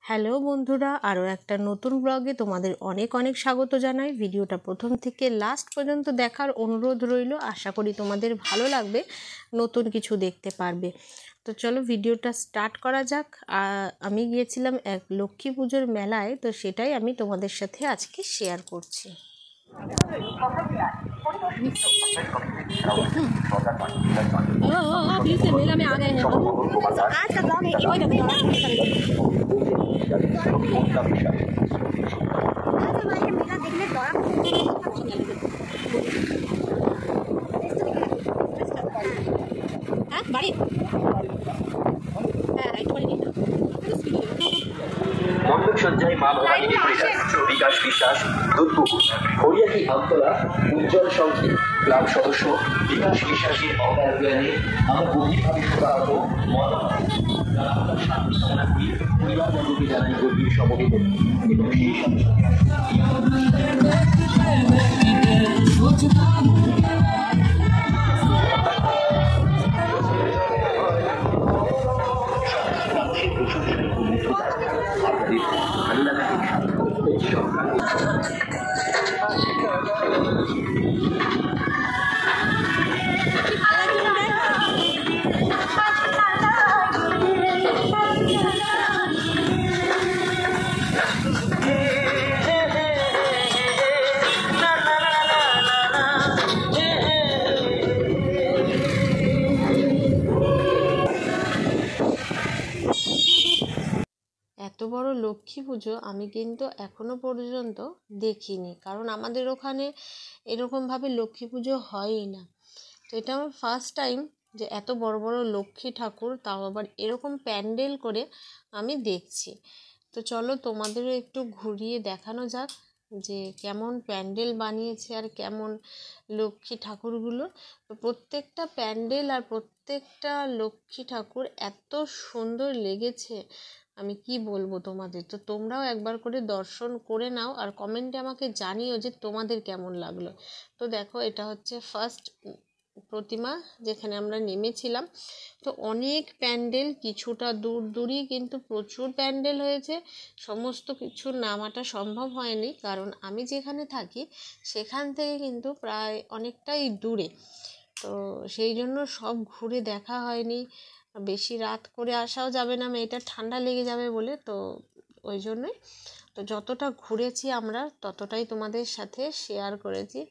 Hello বন্ধুরা, আরও একটা নতুন ব্লগে তোমাদের অনেক অনেক স্বাগত জানাই। ভিডিওটা প্রথম থেকে লাস্ট পর্যন্ত দেখার অনুরোধ রইল। আশা করি তোমাদের ভালো লাগবে, নতুন কিছু দেখতে পারবে। তো চলো ভিডিওটা স্টার্ট করা যাক। আমি গিয়েছিলাম এক লক্ষ্মী পুজোর মেলায়, তো সেটাই আমি তোমাদের সাথে আজকে শেয়ার করছি। फिर से मेला में आ गए हैं हम। आज का ब्लॉग है आज हमारे मेला देखने दौरा बाड़ी মণ্ডপ সজ্জায় মা ভবানী বিকাশ বিশ্বাস দুধপুকুর হরিয়াকি আমতলা উজ্জ্বল সংঘে ক্লাব সদস্য বিকাশ বিশ্বাসের অবদানে আমরা গভীরভাবে শোকাহত পরিবারবর্গকে জানাই গভীর সমবেদনা এবং সেই সাথে এত বড় লক্ষ্মী পুজো আমি কিন্তু এখনো পর্যন্ত দেখিনি, কারণ আমাদের ওখানে এরকমভাবে লক্ষ্মী পুজো হয়ই না। তো এটা আমার ফার্স্ট টাইম যে এত বড় বড় লক্ষ্মী ঠাকুর, তাও আবার এরকম প্যান্ডেল করে আমি দেখছি। তো চলো তোমাদেরও একটু ঘুরিয়ে দেখানো যাক যে কেমন প্যান্ডেল বানিয়েছে আর কেমন লক্ষ্মী ঠাকুরগুলো। তো প্রত্যেকটা প্যান্ডেল আর প্রত্যেকটা লক্ষ্মী ঠাকুর এত সুন্দর লেগেছে, আমি কি বলবো তোমাদের। তো তোমরাও একবার করে দর্শন করে নাও আর কমেন্টে আমাকে জানিও যে তোমাদের কেমন লাগলো। তো দেখো, এটা হচ্ছে ফার্স্ট প্রতিমা যেখানে আমরা নেমেছিলাম। তো অনেক প্যান্ডেল, কিছুটা দূর দূরই কিন্তু প্রচুর প্যান্ডেল হয়েছে। সমস্ত কিছু নামাটা সম্ভব হয়নি, কারণ আমি যেখানে থাকি সেখান থেকে কিন্তু প্রায় অনেকটাই দূরে। তো সেই জন্য সব ঘুরে দেখা হয়নি, বেশি রাত করে আসাও যাবে না, মেয়েটা ঠান্ডা লেগে যাবে বলে। তো ওই জন্যই তো যতটা ঘুরেছি আমরা ততটাই তোমাদের সাথে শেয়ার করেছি।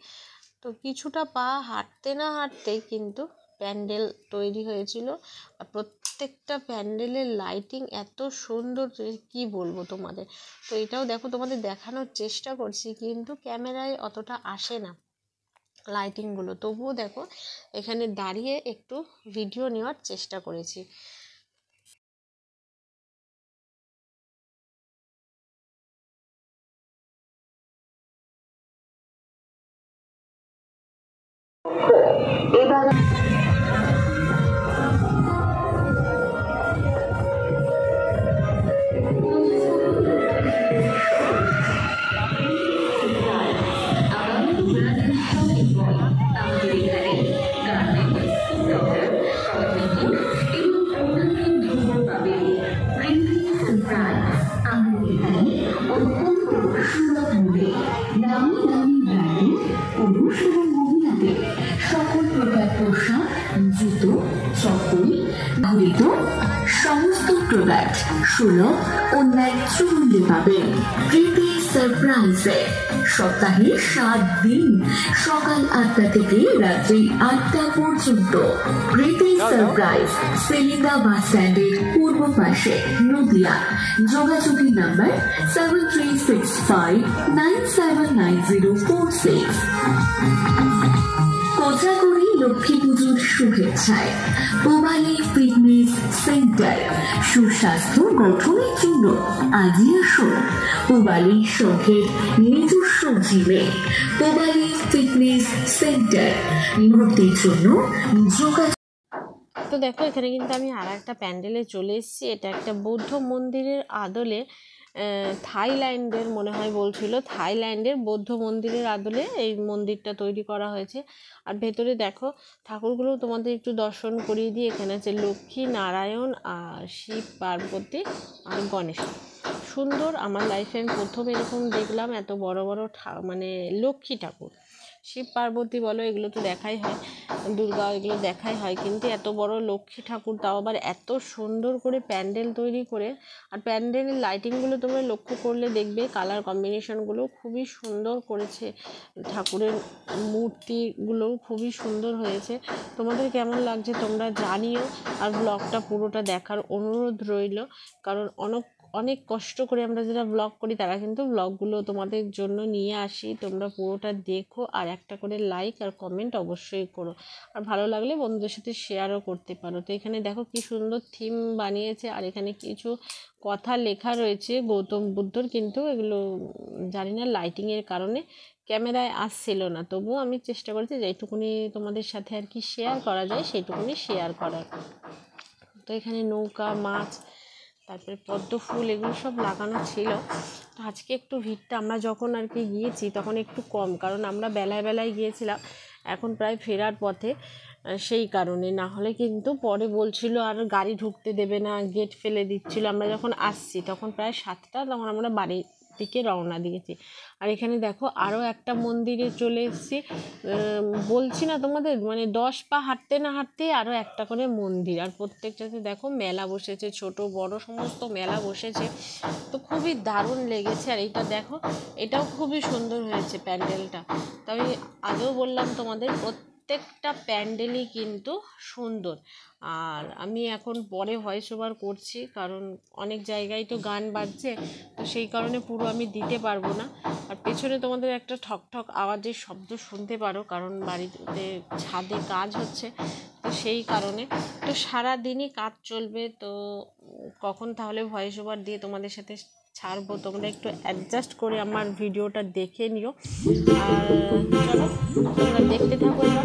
তো কিছুটা পা হাঁটতে না হাঁটতেই কিন্তু প্যান্ডেল তৈরি হয়েছিল। আর প্রত্যেকটা প্যান্ডেলের লাইটিং এত সুন্দর কি বলবো তোমাদের। তো এটাও দেখো, তোমাদের দেখানোর চেষ্টা করছি, কিন্তু ক্যামেরায় অতটা আসে না লাইটিংগুলো। তবুও দেখো, এখানে দাঁড়িয়ে একটু ভিডিও নেওয়ার চেষ্টা করেছি। এবার সকল প্রকার পোশাক, জুতো, চপ্পল, ঘড়িত সমস্ত প্রোডাক্ট সুলভ ও ন্যায্য মূল্যে পাবেন প্রীতি সারপ্রাইজে। সপ্তাহে 7 দিন সকাল 8টা থেকে রাত্রি 8টা পর্যন্ত। প্রীতি সারপ্রাইজ, সেলিন্দা বাস স্ট্যান্ডের পূর্ব পাশে, নদিয়া। যোগাযোগের নাম্বার 7365979046। কোজাগরি লক্ষ্মী পুজোর শুভেচ্ছায় পূবালী ফিটনেস সেন্টার। সুস্বাস্থ্য গঠনের জন্য আজই আসুন পূবালী সংঘের নিজস্ব জিমে। Pubali fitness centre. ভর্তির জন্য যোগাযোগ। তো দেখো, এখানে কিন্তু আমি আর একটা প্যান্ডেলে চলে এসেছি। এটা একটা বৌদ্ধ মন্দিরের আদলে থাইল্যান্ডের মনে হয় বলছিল, থাইল্যান্ডের বৌদ্ধ মন্দিরের আদলে এই মন্দিরটা তৈরি করা হয়েছে। আর ভেতরে দেখো ঠাকুরগুলো তোমাদের একটু দর্শন করিয়ে দিই। এখানে আছে লক্ষ্মী নারায়ণ আর শিব পার্বতী আর গণেশ। সুন্দর, আমার লাইফে আমি প্রথম এরকম দেখলাম এত বড় বড় মানে লক্ষ্মী ঠাকুর। শিব পার্বতী বলো এগুলো তো দেখাই হয়, দুর্গা এগুলো দেখাই হয়, কিন্তু এত বড় লক্ষ্মী ঠাকুর, তাও আবার এত সুন্দর করে প্যান্ডেল তৈরি করে। আর প্যান্ডেলের লাইটিংগুলো তোমরা লক্ষ্য করলে দেখবে কালার কম্বিনেশনগুলো খুবই সুন্দর করেছে, ঠাকুরের মূর্তিগুলোও খুবই সুন্দর হয়েছে। তোমাদের কেমন লাগছে তোমরা জানিও, আর ব্লগটা পুরোটা দেখার অনুরোধ রইল, কারণ অনেক কষ্ট করে আমরা যারা ব্লগ করি তারা কিন্তু ব্লগগুলো তোমাদের জন্য নিয়ে আসি। তোমরা পুরোটা দেখো, আর একটা করে লাইক আর কমেন্ট অবশ্যই করো, আর ভালো লাগলে বন্ধুদের সাথে শেয়ারও করতে পারো। তো এখানে দেখো কি সুন্দর থিম বানিয়েছে, আর এখানে কিছু কথা লেখা রয়েছে গৌতম বুদ্ধর, কিন্তু এগুলো জানি না লাইটিংয়ের কারণে ক্যামেরায় আসছিল না, তবুও আমি চেষ্টা করেছি যেটুকুনি তোমাদের সাথে আর কি শেয়ার করা যায় সেইটুকুনি শেয়ার করার। তো এখানে নৌকা, মাছ, তারপরে পদ্ম ফুল এগুলো সব লাগানো ছিল। তো আজকে একটু ভিড়টা আমরা যখন আর কি গিয়েছি তখন একটু কম, কারণ আমরা বেলায় গিয়েছিলাম, এখন প্রায় ফেরার পথে, সেই কারণে। না হলে কিন্তু পরে বলছিল আর গাড়ি ঢুকতে দেবে না, গেট ফেলে দিচ্ছিল। আমরা যখন আসছি তখন প্রায় 7টা, তখন আমরা বাড়ি দিকে রওনা দিয়েছি। আর এখানে দেখো আরও একটা মন্দিরে চলে এসেছি, বলছি না তোমাদের, মানে 10 পা হাঁটতে না হাঁটতেই আরও একটা করে মন্দির, আর প্রত্যেকটাতে দেখো মেলা বসেছে, ছোট বড় সমস্ত মেলা বসেছে। তো খুবই দারুণ লেগেছে। আর এইটা দেখো, এটাও খুবই সুন্দর হয়েছে প্যান্ডেলটা। তো আমি আগেও বললাম তোমাদের প্রত্যেকটা প্যান্ডেলই কিন্তু সুন্দর। আর আমি এখন পরে ভয়েস ওভার করছি, কারণ অনেক জায়গায় তো গান বাজছে, তো সেই কারণে পুরো আমি দিতে পারবো না। আর পেছনে তোমাদের একটা ঠক ঠক আওয়াজের শব্দ শুনতে পারো, কারণ বাড়িতে ছাদে কাজ হচ্ছে, তো সেই কারণে। তো সারাদিনই কাজ চলবে, তো কখন তাহলে ভয়েস ওভার দিয়ে তোমাদের সাথে ছাড়বো, তোমরা একটু অ্যাডজাস্ট করে আমার ভিডিওটা দেখে নিও। আর চলো তোমরা দেখতে থাকো এবার।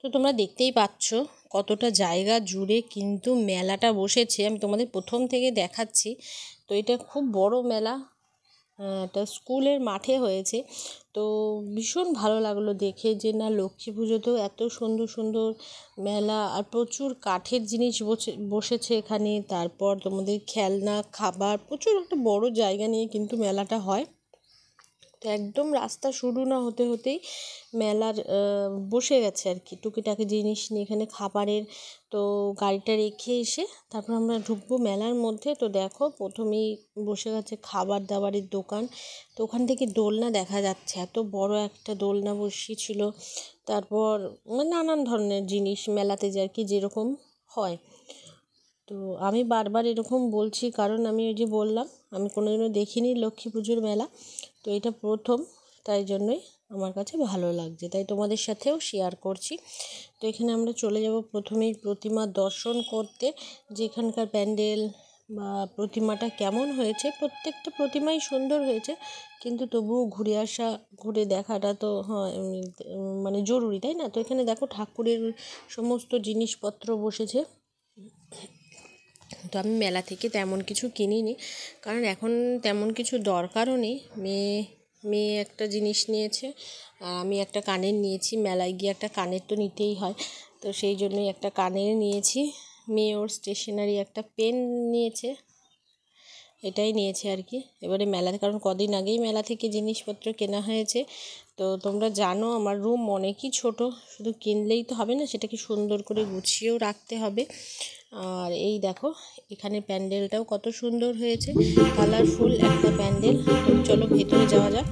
তো তোমরা দেখতেই পাচ্ছ কতটা জায়গা জুড়ে কিন্তু মেলাটা বসেছে। আমি তোমাদের প্রথম থেকে দেখাচ্ছি। তো এটা খুব বড় মেলা, একটা স্কুলের মাঠে হয়েছে। তো ভীষণ ভালো লাগলো দেখে যে না, লক্ষ্মী পুজোতেও এত সুন্দর সুন্দর মেলা, আর প্রচুর কাঠের জিনিস বসেছে এখানে। তারপর তোমাদের খেলনা, খাবার, প্রচুর একটা বড় জায়গা নিয়ে কিন্তু মেলাটা হয়। তো একদম রাস্তা শুরু না হতে হতেই মেলার বসে গেছে আর কি, টুকিটাকি জিনিস নিয়ে এখানে খাবারের। তো গাড়িটা রেখে এসে তারপর আমরা ঢুকবো মেলার মধ্যে। তো দেখো প্রথমেই বসে গেছে খাবার দাবারের দোকান। তো ওখান থেকে দোলনা দেখা যাচ্ছে, এত বড় একটা দোলনা বসিয়েছিল। তারপর নানান ধরনের জিনিস মেলাতে যে আর কি যেরকম হয়। তো আমি বারবার এরকম বলছি কারণ আমি ওই যে বললাম আমি কোনোদিনও দেখিনি লক্ষ্মী পুজোর মেলা। তো এটা প্রথম, তাই জন্যই আমার কাছে ভালো লাগছে, তাই তোমাদের সাথেও শেয়ার করছি। তো এখানে আমরা চলে যাব প্রথমেই প্রতিমা দর্শন করতে, যে এখানকার প্যান্ডেল বা প্রতিমাটা কেমন হয়েছে। প্রত্যেকটা প্রতিমাই সুন্দর হয়েছে, কিন্তু তবুও ঘুরে দেখাটা তো হয় মানে জরুরি, তাই না? তো এখানে দেখো ঠাকুরের সমস্ত জিনিসপত্র বসেছে। তো আমি মেলা থেকে তেমন কিছু কিনিনি, কারণ এখন তেমন কিছু দরকারও নেই। মেয়ে একটা জিনিস নিয়েছে, আর আমি একটা কানের নিয়েছি। মেলায় গিয়ে একটা কানের তো নিতেই হয়, তো সেই জন্যই একটা কানের নিয়েছি। মেয়ে ওর স্টেশনারি একটা পেন নিয়েছে, এটাই নিয়েছে আর কি। এবারে মেলাতে, কারণ কদিন আগেই মেলা থেকে জিনিসপত্র কেনা হয়েছে। তো তোমরা জানো আমার রুম অনেকই ছোট, শুধু কিনলেই তো হবে না, সেটাকে সুন্দর করে গুছিয়েও রাখতে হবে। আর এই দেখো এখানে প্যান্ডেলটাও কত সুন্দর হয়েছে, কালারফুল একটা প্যান্ডেল। তো চলো ভেতরে যাওয়া যাক।